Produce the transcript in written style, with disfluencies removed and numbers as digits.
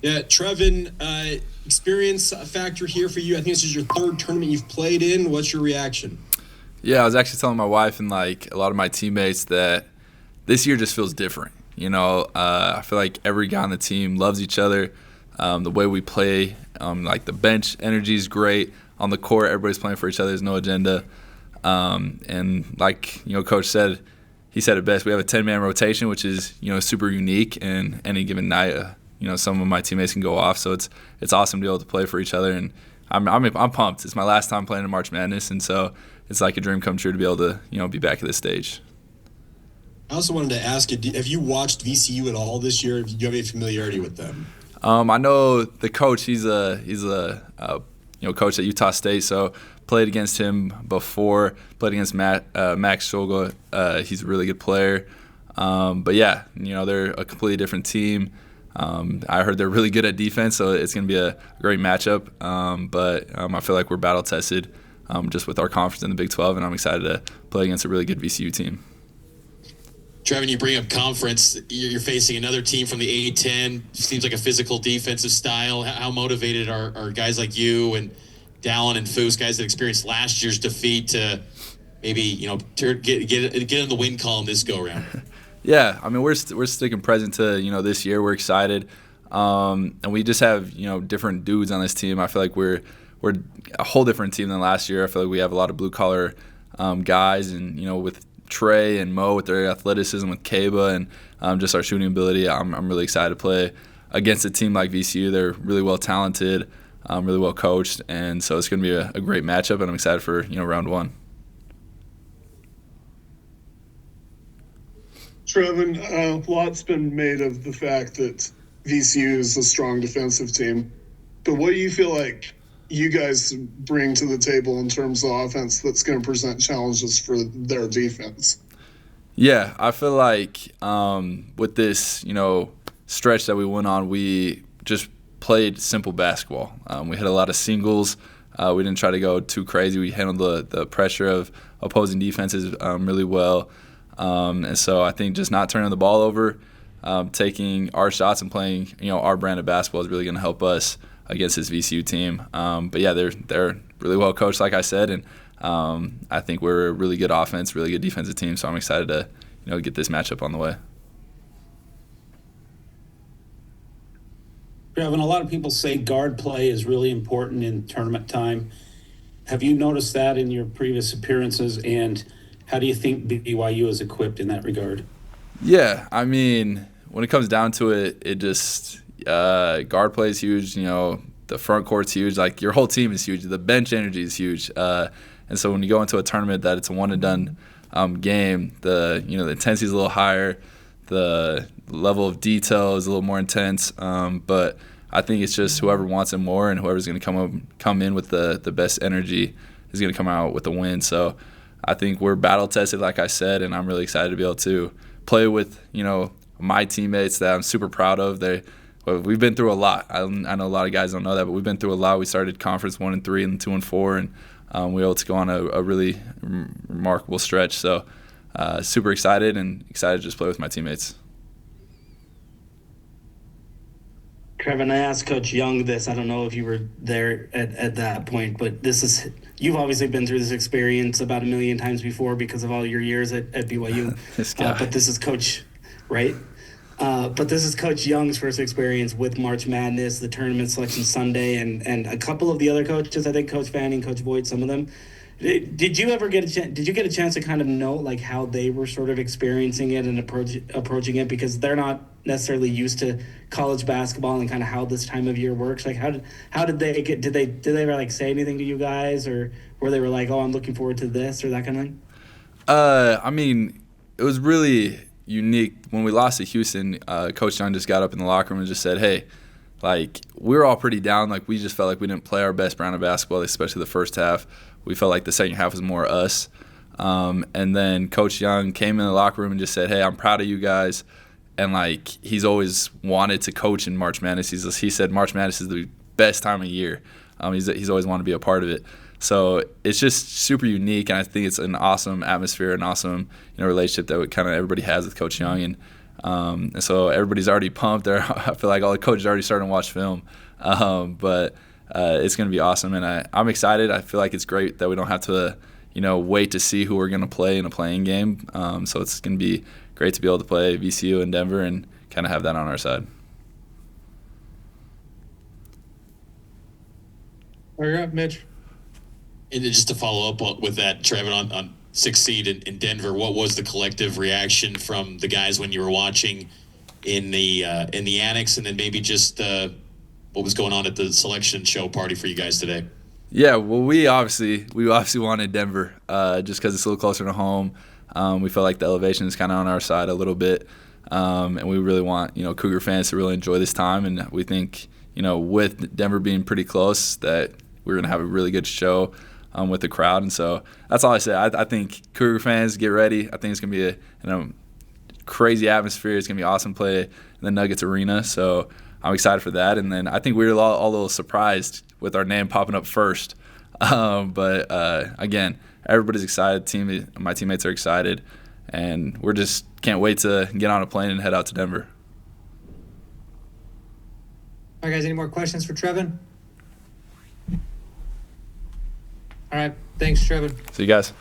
Yeah, Trevin, experience factor here for you. I think this is your third tournament you've played in. What's your reaction? Yeah, I was actually telling my wife and like a lot of my teammates that this year just feels different. I feel like every guy on the team loves each other. The way we play, like the bench energy is great. On the court, everybody's playing for each other. There's no agenda. And like Coach said, he said it best. We have a 10-man rotation, which is super unique. And any given night, some of my teammates can go off. So it's awesome to be able to play for each other. And I'm pumped. It's my last time playing in March Madness, and so it's like a dream come true to be able to be back at this stage. I also wanted to ask you, have you watched VCU at all this year? Do you have any familiarity with them? I know the coach. He's a coach at Utah State, so played against him before. Played against Max Shulga. He's a really good player. But yeah, they're a completely different team. I heard they're really good at defense, so it's going to be a great matchup. But I feel like we're battle tested just with our conference in the Big 12, and I'm excited to play against a really good VCU team. Trevin, you bring up conference. You're facing another team from the A-10. Seems like a physical defensive style. How motivated are guys like you and Dallin and Foose, guys that experienced last year's defeat, to maybe get in the win column this go around? Yeah, I mean we're sticking present to this year. We're excited, and we just have different dudes on this team. I feel like we're a whole different team than last year. I feel like we have a lot of blue collar guys, and with Trey and Mo with their athleticism, with Kaba and just our shooting ability. I'm really excited to play against a team like VCU. They're really well talented, really well coached, and so it's going to be a great matchup, and I'm excited for round one. Trevin, a lot's been made of the fact that VCU is a strong defensive team, but what do you feel like you guys bring to the table in terms of offense that's going to present challenges for their defense? Yeah, I feel like with this, stretch that we went on, we just played simple basketball. We hit a lot of singles. We didn't try to go too crazy. We handled the pressure of opposing defenses really well. And so I think just not turning the ball over, taking our shots and playing, our brand of basketball is really going to help us against this VCU team. But yeah, they're really well coached, like I said, and I think we're a really good offense, really good defensive team. So I'm excited to get this matchup on the way. Trevin, a lot of people say guard play is really important in tournament time. Have you noticed that in your previous appearances, and how do you think BYU is equipped in that regard? Yeah, I mean, when it comes down to it, it just guard play is huge. The front court's huge. Like, your whole team is huge. The bench energy is huge. And so when you go into a tournament that it's a one and done game, the intensity is a little higher. The level of detail is a little more intense. But I think it's just whoever wants it more, and whoever's going to come in with the best energy is going to come out with a win. So I think we're battle tested, like I said, and I'm really excited to be able to play with my teammates that I'm super proud of. We've been through a lot. I know a lot of guys don't know that, but we've been through a lot. We started conference 1-3 and 2-4, and we were able to go on a really remarkable stretch. So super excited to just play with my teammates. Trevin, I asked Coach Young this. I don't know if you were there at that point, but you've obviously been through this experience about a million times before because of all your years at BYU. But this is Coach, right? But this is Coach Young's first experience with March Madness, the tournament selection Sunday, and a couple of the other coaches. I think Coach Fanning, Coach Boyd, some of them. Did you ever get a chance to kind of know like how they were sort of experiencing it and approaching it, because they're not necessarily used to college basketball and kind of how this time of year works? Like how did they did they ever like say anything to you guys, or where they were like, oh, I'm looking forward to this, or that kind of thing? I mean, it was really unique when we lost to Houston. Coach Young just got up in the locker room and just said, hey, like, we were all pretty down. Like, we just felt like we didn't play our best brand of basketball, especially the first half. We felt like the second half was more us. And then Coach Young came in the locker room and just said, hey, I'm proud of you guys. And, like, he's always wanted to coach in March Madness. He said March Madness is the best time of year. He's always wanted to be a part of it. So it's just super unique, and I think it's an awesome atmosphere, an awesome relationship that kind of everybody has with Coach Young. And And so everybody's already pumped. I feel like all the coaches are already starting to watch film. But it's going to be awesome, and I'm excited. I feel like it's great that we don't have to, wait to see who we're going to play in a playing game. So it's going to be great to be able to play VCU and Denver and kind of have that on our side. All right, Mitch. And then just to follow up with that, Trevin, on 6th seed in Denver, what was the collective reaction from the guys when you were watching in the annex, and then maybe just what was going on at the selection show party for you guys today? Yeah, well, we obviously wanted Denver just because it's a little closer to home. We felt like the elevation is kind of on our side a little bit, and we really want Cougar fans to really enjoy this time. And we think with Denver being pretty close that we're gonna have a really good show with the crowd. And so that's all I say. I think Cougar fans, get ready. I think it's gonna be a crazy atmosphere. It's gonna be awesome play in the Nuggets Arena. So I'm excited for that. And then I think we were all a little surprised with our name popping up first. But again, everybody's excited. My teammates are excited, and we're just can't wait to get on a plane and head out to Denver. All right, guys, any more questions for Trevin? All right, thanks, Trevin. See you guys.